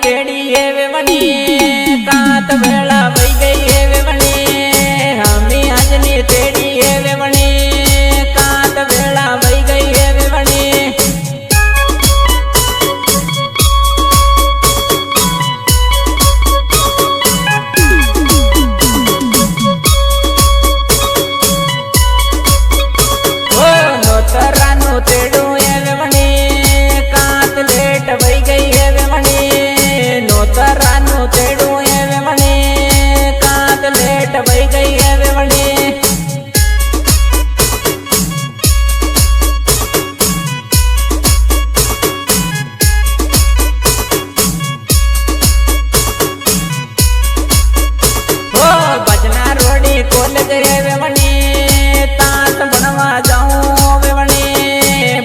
तेड़ी है वेवनी कात वेला बई गई है वेवनी हमी हजनी तेड़ी है वेवनी कात वेला बई गई है वेवनी बई गई है वेवनी हो बजना रोडी कॉलेज है वेवनी तात बनवा जाऊं वेवनी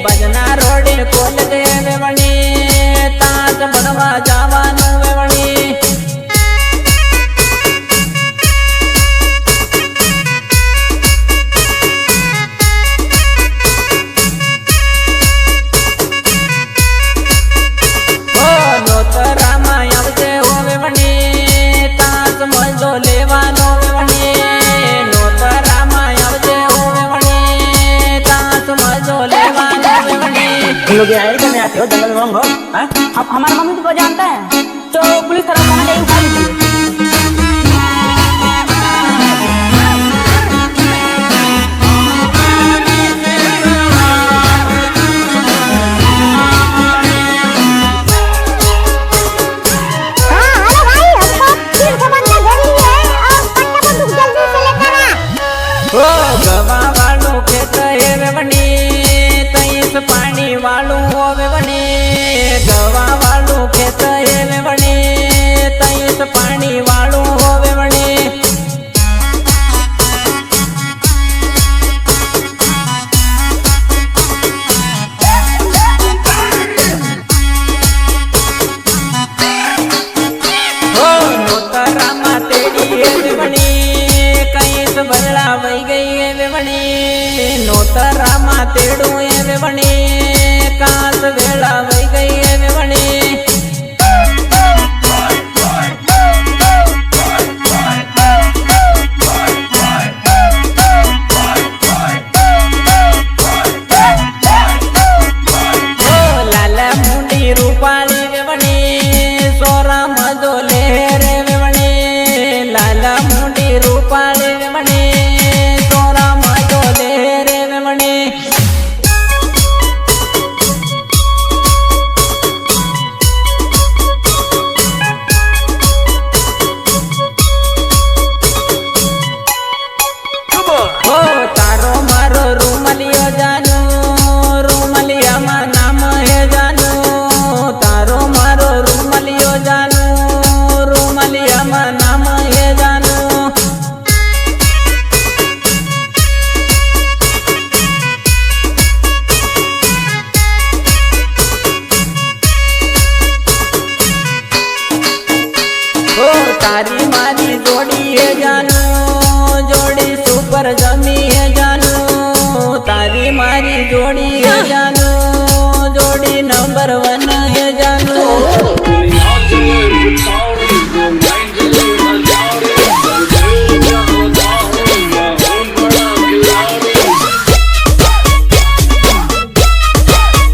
बजना रोडी कॉलेज है वेवनी तात बनवा जावानु वेवनी लोग आए करने आते हो जंगल में हो हां हमारा मम्मी तो जानता है तो पुलिस तरफ खाना नहीं उठा लीजिए पानी वालू होवे बने गवा वालू खेत है बने तईस पानी वालू होवे बने हो नोतरा मा तेड़ी है बने कईस बरला वही गई है बने नोतरा मा तेड़ू है बने कात वेला वही गई है बने लाला मुंडी रूपाली वे बने सोरा मजो ले रे वे बने लाला मुंडी रूपाली वे बने सोरा मजो ले रे वे बने तारो मारो रूमलियो जानू रूमलिया मा नाम है जानू तारो मारो रूमलियो जानू रूमलिया मा नाम है जानू ओ तारी मारी जोड़ी है जानू जोड़ी सुपर जमी है जानू तारी मारी जोड़ी है जानू जोड़ी नंबर 1